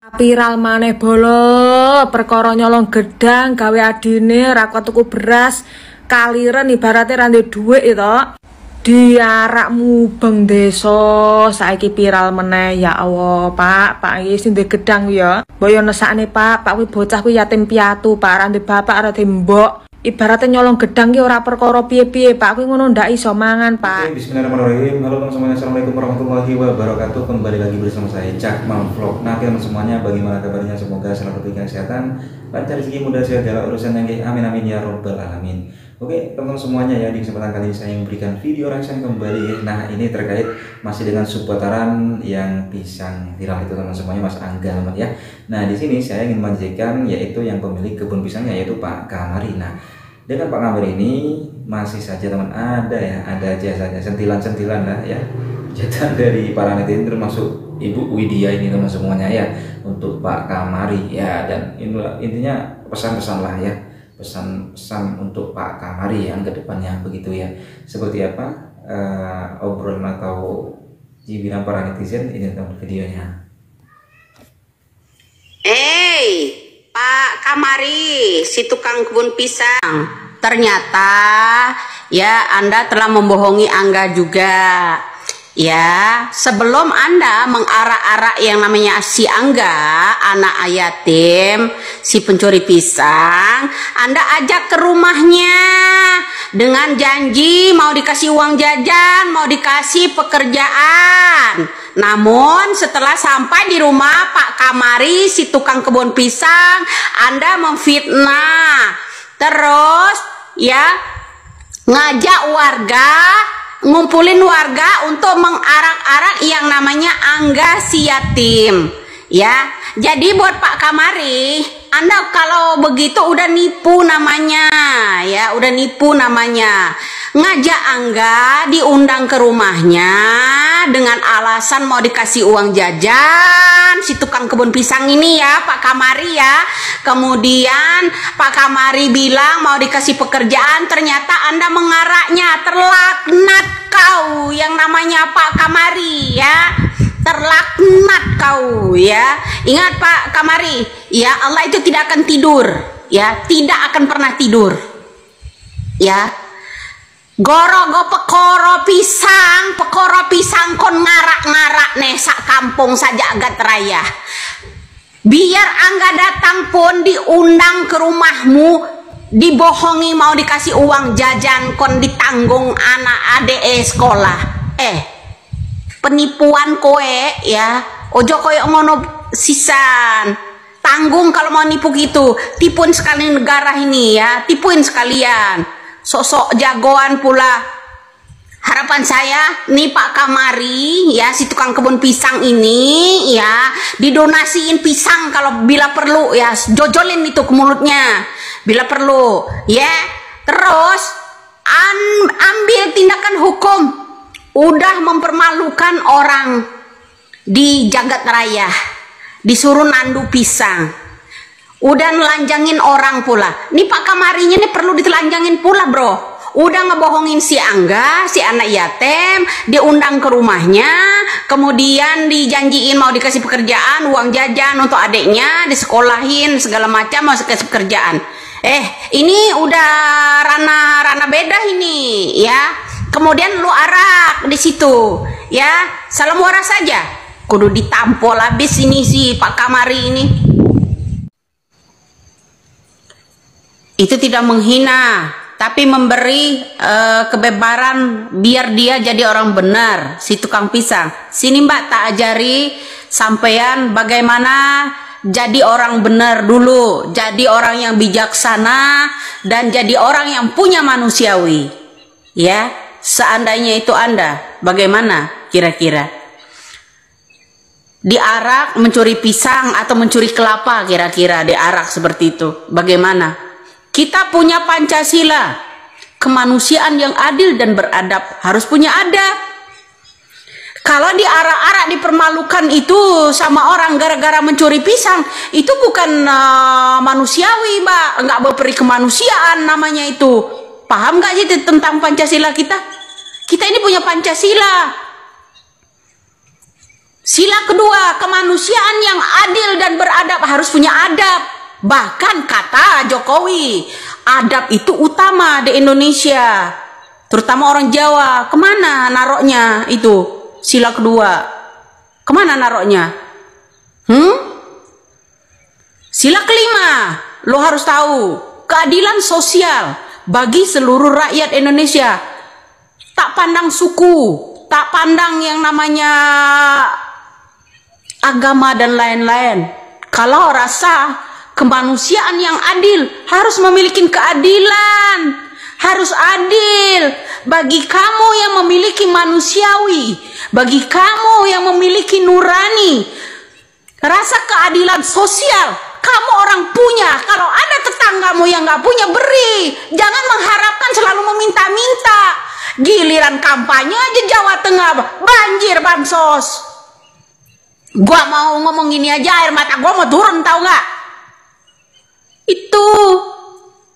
Viral maneh bolo perkara nyolong gedang gawe adine ra tuku beras kaliren ibaratnya rande duit itu diarak mubeng desa saiki viral meneh ya Allah Pak iki sing ndek gedang ya boyo nesakne Pak kuwi bocah kuwi yatim piatu Pak rande bapak rande mbok ibaratnya nyolong gedang ki ora perkara piye-piye Pak kuwi ngono ndak iso mangan Pak. Bismillahirrahmanirrahim. Halo teman semuanya, assalamualaikum warahmatullahi wabarakatuh. Kembali lagi bersama saya Cak Mam Vlog. Nah teman semuanya, bagaimana kabarnya? Semoga selalu diberikan kesehatan, lancar rezeki, mudah sehat dalam urusan yang amin amin ya robbal alamin. Oke teman-teman semuanya ya, di kesempatan kali ini saya memberikan video reaction kembali. Nah ini terkait masih dengan seputaran yang pisang viral itu teman semuanya, Mas Angga ya. Nah di sini saya ingin menyajikan yaitu yang pemilik kebun pisangnya yaitu Pak Kamari. Nah dengan Pak Kamari ini masih saja teman ada jasanya sentilan-sentilan lah ya, jatah dari para netizen termasuk Ibu Widya ini teman semuanya ya untuk Pak Kamari ya. Dan intinya pesan-pesan lah ya, pesan-pesan untuk Pak Kamari yang kedepannya begitu ya. Seperti apa obrolan atau cibiran para netizen ini teman videonya. Pak Kamari, si tukang kebun pisang, ternyata ya Anda telah membohongi Angga juga. Ya, sebelum Anda mengarak-arak yang namanya si Angga, anak yatim, si pencuri pisang, Anda ajak ke rumahnya dengan janji mau dikasih uang jajan, mau dikasih pekerjaan. Namun setelah sampai di rumah Pak Kamari, si tukang kebun pisang, Anda memfitnah. Terus ya ngajak warga, ngumpulin warga untuk mengarak-arak yang namanya Angga si yatim ya. Jadi buat Pak Kamari, Anda kalau begitu udah nipu namanya ya, udah nipu namanya. Ngajak Angga diundang ke rumahnya dengan alasan mau dikasih uang jajan si tukang kebun pisang ini ya Pak Kamari ya. Kemudian Pak Kamari bilang mau dikasih pekerjaan, ternyata Anda mengaraknya. Terlaknat kau yang namanya Pak Kamari ya, terlaknat kau ya. Ingat Pak Kamari ya, Allah itu tidak akan tidur ya, tidak akan pernah tidur ya. Goro-go pekoro pisang kon ngarak-ngarak nih sak kampung saja agak raya. Biar Angga datang pun diundang ke rumahmu, dibohongi mau dikasih uang jajan kon ditanggung anak adek sekolah. Penipuan kowe ya, ojo koyo ngono sisan. Tanggung kalau mau nipu gitu, tipuin sekali negara ini ya, tipuin sekalian. Sosok jagoan pula. Harapan saya nih Pak Kamari ya, si tukang kebun pisang ini ya, didonasiin pisang kalau bila perlu ya, jojolin itu ke mulutnya bila perlu ya. Terus ambil tindakan hukum, udah mempermalukan orang di jagat raya, disuruh nandu pisang, udah nelanjangin orang pula. Nih Pak Kamarinya nih perlu ditelanjangin pula bro. Udah ngebohongin si Angga, si anak yatim, diundang ke rumahnya, kemudian dijanjiin mau dikasih pekerjaan, uang jajan untuk adiknya, disekolahin segala macam, mau dikasih pekerjaan. Ini udah ranah beda ini ya. Kemudian lu arak di situ ya, salam waras saja. Kudu ditampol habis ini si Pak Kamari ini. Itu tidak menghina, tapi memberi kebebaran biar dia jadi orang benar, si tukang pisang. Sini Mbak tak ajari sampean bagaimana jadi orang benar dulu, jadi orang yang bijaksana dan jadi orang yang punya manusiawi. Ya, seandainya itu Anda, bagaimana kira-kira? Diarak mencuri pisang atau mencuri kelapa, kira-kira diarak seperti itu, bagaimana? Kita punya Pancasila, kemanusiaan yang adil dan beradab, harus punya adab. Kalau diarak-arak dipermalukan itu sama orang gara-gara mencuri pisang, itu bukan manusiawi Mbak, nggak berperi kemanusiaan namanya itu. Paham nggak sih tentang Pancasila kita? Kita ini punya Pancasila. Sila kedua, kemanusiaan yang adil dan harus punya adab. Bahkan kata Jokowi, adab itu utama di Indonesia. Terutama orang Jawa. Kemana naroknya itu? Sila kedua. Kemana naroknya? Sila kelima, lo harus tahu, keadilan sosial bagi seluruh rakyat Indonesia. Tak pandang suku, tak pandang yang namanya agama dan lain-lain. Kalau rasa kemanusiaan yang adil, harus memiliki keadilan, harus adil bagi kamu yang memiliki manusiawi, bagi kamu yang memiliki nurani, rasa keadilan sosial. Kamu orang punya, kalau ada tetanggamu yang nggak punya, beri. Jangan mengharapkan selalu meminta-minta. Giliran kampanye aja Jawa Tengah banjir bansos. Gua mau ngomong gini aja, air mata gua mau turun, tau nggak? Itu,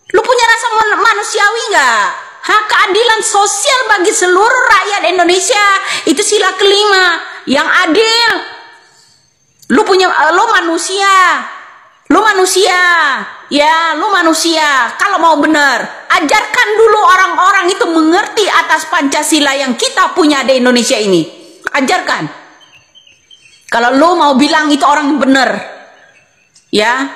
lu punya rasa manusiawi nggak? Keadilan sosial bagi seluruh rakyat Indonesia itu sila kelima yang adil. Lu punya, lu manusia. Lu manusia, ya lu manusia. Kalau mau benar, ajarkan dulu orang-orang itu mengerti atas Pancasila yang kita punya di Indonesia ini. Ajarkan. Kalau lu mau bilang itu orang yang benar, ya.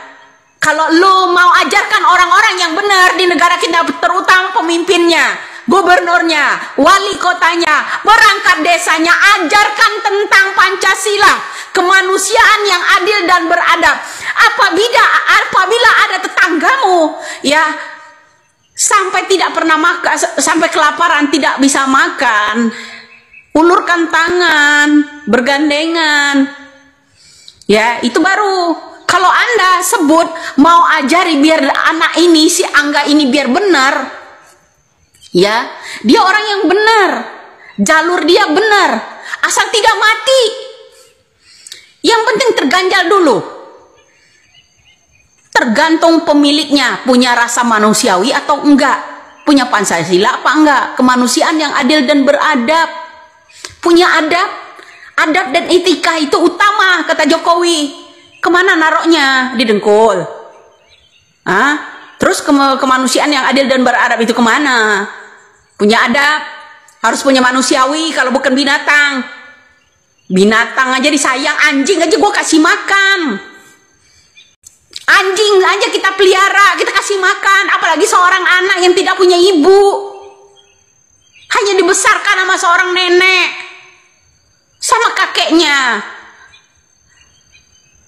Kalau lu mau ajarkan orang-orang yang benar di negara kita, terutama pemimpinnya, gubernurnya, wali kotanya, perangkat desanya, ajarkan tentang Pancasila, kemanusiaan yang adil dan beradab. Apabila ada tetanggamu ya sampai tidak pernah makan, sampai kelaparan tidak bisa makan, ulurkan tangan, bergandengan. Ya, itu baru kalau Anda sebut mau ajari biar anak ini, si Angga ini biar benar. Ya, dia orang yang benar. Jalur dia benar. Asal tidak mati. Yang penting terganjal dulu. Tergantung pemiliknya punya rasa manusiawi atau enggak, punya Pancasila apa enggak, kemanusiaan yang adil dan beradab, punya adab dan etika itu utama kata Jokowi. Kemana naroknya? Di dengkul. Terus kemanusiaan yang adil dan beradab itu kemana? Punya adab, harus punya manusiawi. Kalau bukan binatang, binatang aja disayang, anjing aja gue kasih makan. Anjing aja kita pelihara, kita kasih makan, apalagi seorang anak yang tidak punya ibu, hanya dibesarkan sama seorang nenek, sama kakeknya.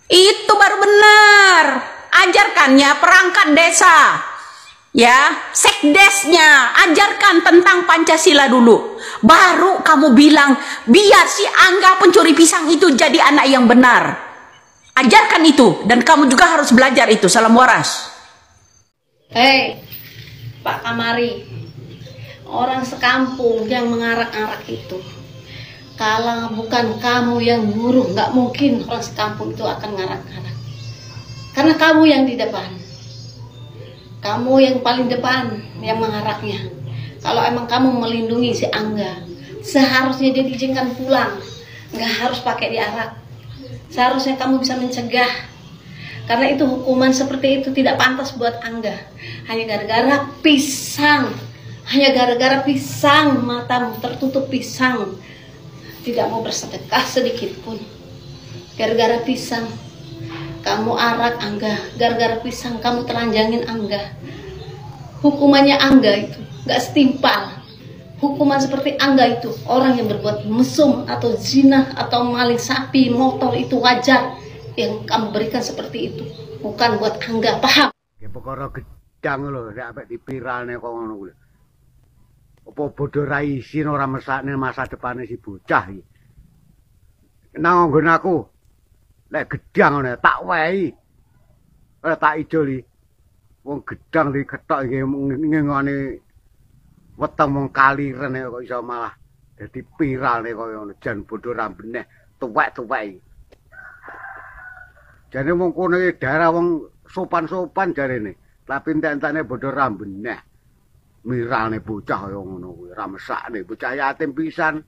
Itu baru benar. Ajarkannya perangkat desa, ya, sekdesnya, ajarkan tentang Pancasila dulu. Baru kamu bilang, biar si Angga pencuri pisang itu jadi anak yang benar. Ajarkan itu, dan kamu juga harus belajar itu. Salam waras. Hei, Pak Kamari, orang sekampung yang mengarak-arak itu, kalau bukan kamu yang nyuruh, nggak mungkin orang sekampung itu akan ngarak-ngarak. Karena kamu yang di depan, kamu yang paling depan yang mengaraknya. Kalau emang kamu melindungi si Angga, seharusnya dia diizinkan pulang, nggak harus pakai diarak. Seharusnya kamu bisa mencegah, karena itu hukuman seperti itu tidak pantas buat Angga. Hanya gara-gara pisang, matamu tertutup pisang, tidak mau bersedekah sedikit pun. Gara-gara pisang kamu arak Angga, gara-gara pisang kamu telanjangin Angga. Hukumannya Angga itu gak setimpal. Hukuman seperti Angga itu, orang yang berbuat mesum atau zina atau maling sapi, motor, itu wajar. Yang kamu berikan seperti itu, bukan buat Angga, paham? Ya perkara gedang lho, nek apik dipiralne kok ngono kuwi. Apa bodho ra isin ora mesakne masa depane si bocah iki. Nang nggon aku, lek gedang ngene tak wehi. Ora tak ijoli. Wong gedang diketok iki ngene weteng mung kaliren kok iso malah dadi piralne kaya ngono, jan bodho ra beneh, tuwek-tuwek iki. Jane wong kono iki daerah wong sopan-sopan jarene, tapi entek-entekne bodho ra beneh. Miralne bocah kaya ngono kuwi, ra mesakne bocah yatim pisan.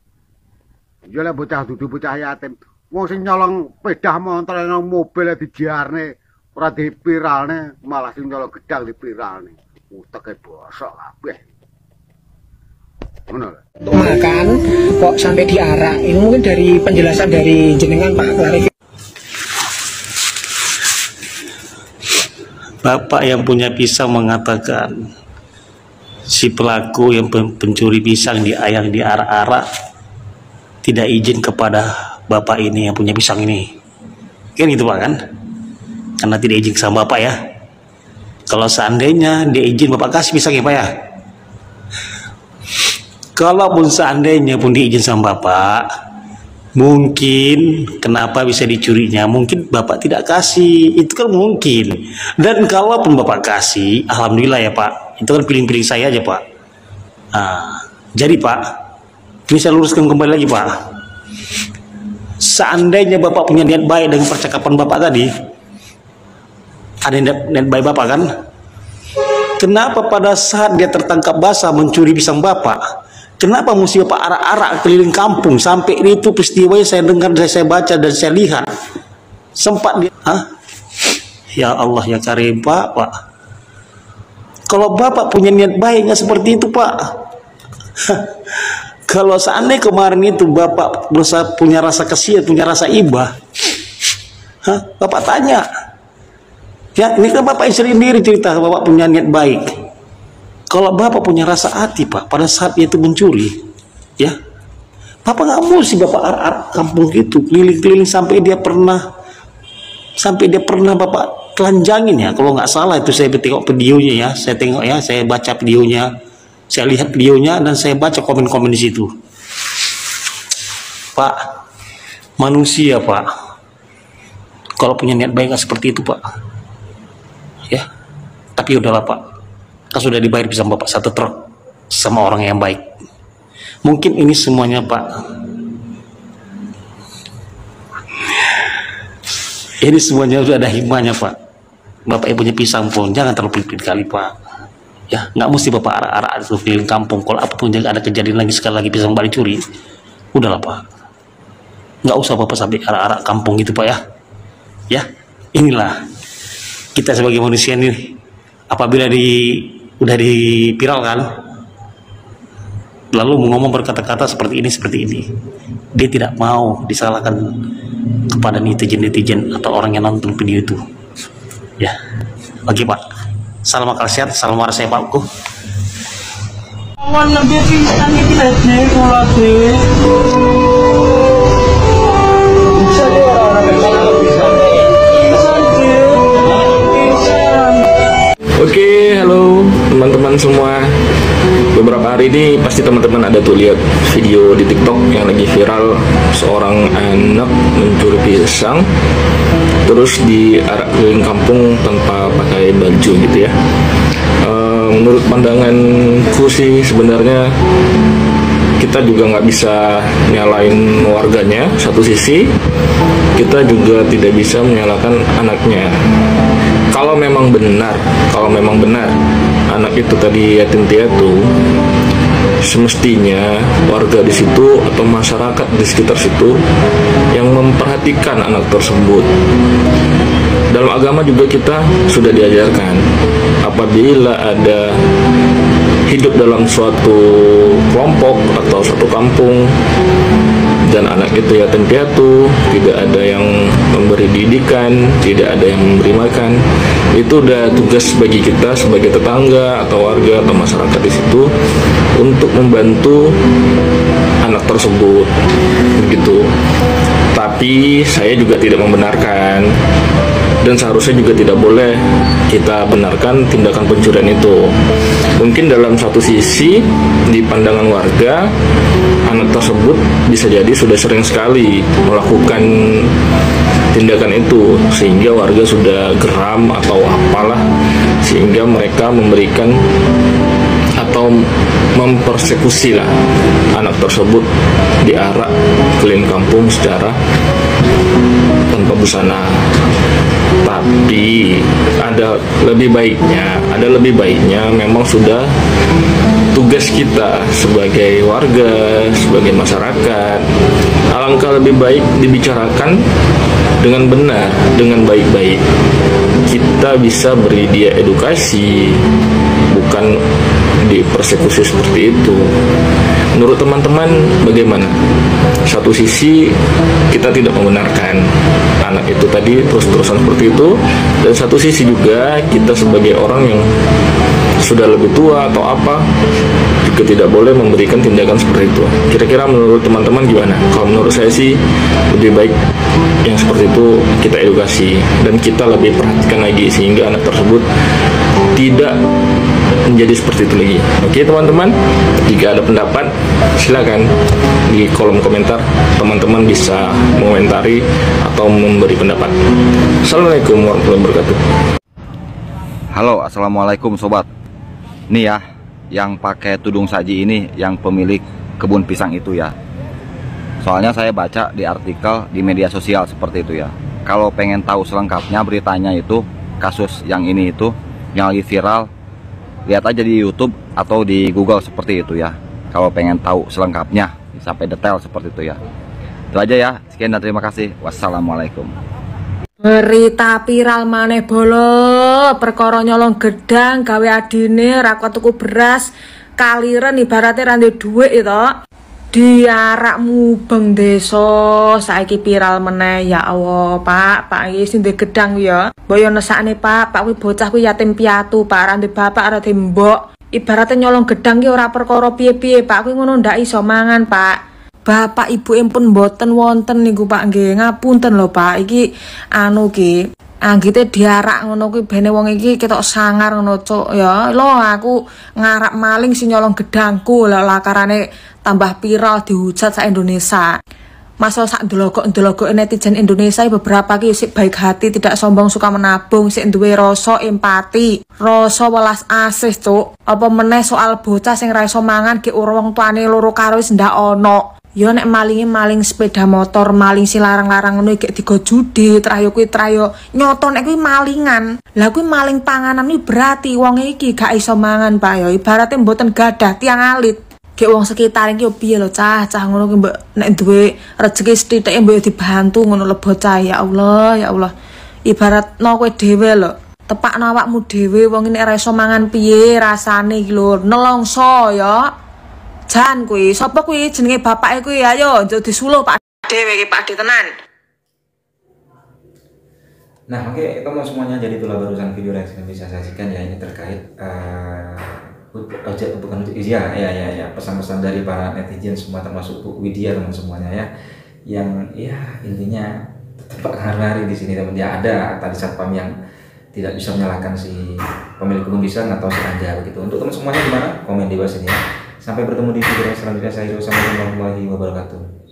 Ya lek bocah dudu bocah yatim, wong sing nyolong pedah motor nang mobil dijarne Ora dipiralne malah sing nyolong gedang dipiralne. Uteke bosok kabeh. Ngono lho. Untuk makan kok sampai diarak. Ini mungkin dari penjelasan dari jenengan Pak klarifikasi. Bapak yang punya pisang mengatakan si pelaku yang pencuri pisang yang diarak-arak tidak izin kepada bapak ini yang punya pisang ini, kan gitu Pak kan? Karena tidak izin sama bapak ya. Kalau seandainya dia izin, bapak kasih pisang ya Pak ya. Kalaupun seandainya pun diizin sama bapak, mungkin kenapa bisa dicurinya, mungkin bapak tidak kasih, itu kan mungkin. Dan kalaupun bapak kasih, alhamdulillah ya Pak, itu kan pilih-pilih saya aja Pak. Nah, jadi Pak, ini saya luruskan kembali lagi Pak. Seandainya bapak punya niat baik dengan percakapan bapak tadi, ada niat baik bapak kan, kenapa pada saat dia tertangkap basah mencuri pisang bapak, kenapa mesti bapak arak-arak keliling kampung? Sampai itu peristiwanya saya dengar, saya baca dan saya lihat. Sempat dia, ya Allah ya Karim Pak. Kalau bapak punya niat baik nggak seperti itu Pak. Kalau seandainya kemarin itu bapak berusaha punya rasa kasihan, punya rasa ibah, bapak tanya. Ya ini kan bapak sendiri cerita bapak punya niat baik. Kalau bapak punya rasa hati Pak, pada saat dia itu mencuri, ya, bapak nggak mesti bapak arak-arak kampung gitu, keliling-keliling sampai dia pernah bapak telanjangin ya. Kalau nggak salah itu saya tengok videonya ya, saya baca videonya, saya lihat videonya dan saya baca komen-komen di situ. Pak, manusia Pak, kalau punya niat baik nggak seperti itu Pak, ya. Tapi udahlah Pak. Kan sudah dibayar bisa bapak 1 truk sama orang yang baik. Mungkin ini semuanya Pak, ini semuanya sudah ada hikmahnya Pak. Bapak yang punya pisang pun jangan terlalu pelit kali Pak. Ya nggak mesti bapak arak-arak atau keliling kampung. Kalau apapun jangan ada kejadian lagi sekali lagi pisang balik curi, udahlah Pak, nggak usah bapak sampai arak-arak kampung gitu Pak ya. Ya inilah kita sebagai manusia nih, apabila udah dipiralkan lalu ngomong berkata-kata seperti ini, dia tidak mau disalahkan kepada netizen atau orang yang nonton video itu ya. Oke Pak, salam akal sehat, salam waras saya Pakku. Oke, halo teman-teman semua. Beberapa hari ini pasti teman-teman ada tuh lihat video di TikTok yang lagi viral, seorang anak mencuri pisang terus diarak keliling kampung tanpa pakai baju gitu ya. Menurut pandanganku sih sebenarnya kita juga nggak bisa nyalain warganya. Satu sisi kita juga tidak bisa menyalahkan anaknya. Kalau memang benar anak itu tadi yatim piatu, semestinya warga di situ atau masyarakat di sekitar situ yang memperhatikan anak tersebut. Dalam agama juga kita sudah diajarkan, apabila ada hidup dalam suatu kelompok atau suatu kampung dan anak itu yatim piatu, tidak ada yang memberi didikan, tidak ada yang memberi makan, itu udah tugas bagi kita sebagai tetangga atau warga atau masyarakat di situ untuk membantu anak tersebut begitu. Tapi saya juga tidak membenarkan dan seharusnya juga tidak boleh kita benarkan tindakan pencurian itu. Mungkin dalam satu sisi di pandangan warga, anak tersebut bisa jadi sudah sering sekali melakukan tindakan itu sehingga warga sudah geram atau apalah, sehingga mereka memberikan atau mempersekusi lah anak tersebut, diarak keliling kampung secara tanpa busana. Tapi ada lebih baiknya memang sudah tugas kita sebagai warga, sebagai masyarakat, alangkah lebih baik dibicarakan dengan benar, dengan baik-baik. kita bisa beri dia edukasi, bukan dipersekusi seperti itu. Menurut teman-teman bagaimana? Satu sisi kita tidak membenarkan anak itu tadi terus-terusan seperti itu, dan satu sisi juga kita sebagai orang yang sudah lebih tua atau apa juga tidak boleh memberikan tindakan seperti itu. Kira-kira menurut teman-teman gimana? Kalau menurut saya sih lebih baik yang seperti itu kita edukasi dan kita lebih perhatikan lagi sehingga anak tersebut tidak menjadi seperti itu lagi. Oke teman-teman, jika ada pendapat silakan di kolom komentar, teman-teman bisa mengomentari atau memberi pendapat. Assalamualaikum warahmatullahi wabarakatuh. Halo, assalamualaikum sobat. Nih ya, yang pakai tudung saji ini yang pemilik kebun pisang itu ya. Soalnya saya baca di artikel di media sosial seperti itu ya. Kalau pengen tahu selengkapnya beritanya itu, kasus yang ini itu yang lagi viral, lihat aja di YouTube atau di Google seperti itu ya. Kalau pengen tahu selengkapnya sampai detail seperti itu ya. Itu aja ya. Sekian dan terima kasih. Wassalamualaikum. Berita viral maneh bolo, perkara nyolong gedang gawe adine ra kuat tuku beras, kaliren ibarate ra ndek dhuwit itu. Diarak mubeng desa saiki viral meneh. Ya Allah, Pak iki sing ndek gedang ya. Boyo nesakne Pak kuwi bocah kuwi yatim piatu, Pak, ra ndek bapak ra ndek mbok. Ibarate nyolong gedang ki ora perkara piye-piye, Pak, kuwi ngono ndak iso mangan, Pak. Bapak ibu pun mboten wonten niku Pak nggih. Ngapunten lho Pak, iki anu ki anggite diarak ngono kuwi bene wong iki ketok sangar ngono Cuk ya. Lho aku ngarap maling sing nyolong gedangku lah lakarane tambah viral dihujat sak Indonesia. Masal sak ndelok-ndelok netizen Indonesia beberapa ki sik baik hati, tidak sombong, suka menabung, sik duwe rasa empati, rasa welas asih Cuk. Apa meneh soal bocah sing ra iso mangan ki wong tuane loro karo wis ndak ono. Ya nek maling sepeda motor, maling si larang-larang ngono iki digo judi, trayo kuwi trayo nyoto nek kuwi malingan. Lah kuwi maling panganan iki berarti wong iki gak iso mangan, Pak ya. Ibarate mboten gadah tiang alit. Ki wong sekitar iki yo piye lho cah ngono ki mbok nek duwe rezeki sithike mbok dibantu ngono lho bocah. Ya Allah, ya Allah. Ibaratno kowe dhewe lho. Tepakno awakmu dhewe wong nek ora iso mangan piye rasane iki lho. Nelongso ya. Jan kuwi, sapa kuwi jenenge bapake kuwi? Ayo njuk disuluh Pak Dewe iki, Pak De tenan. Nah, oke, teman semuanya, jadi itulah barusan video yang saya bisa saksikan ya, ini terkait pesan-pesan dari para netizen semua termasuk Bu Widya teman semuanya ya. Yang ya intinya tetap hari di sini teman ya, ada tadi satpam yang tidak bisa menyalahkan si pemilik kebun pisang atau si Anda begitu. Untuk teman semuanya gimana? Komen di bawah sini ya. Sampai bertemu di video selanjutnya. Saya Wassalamualaikum warahmatullahi wabarakatuh.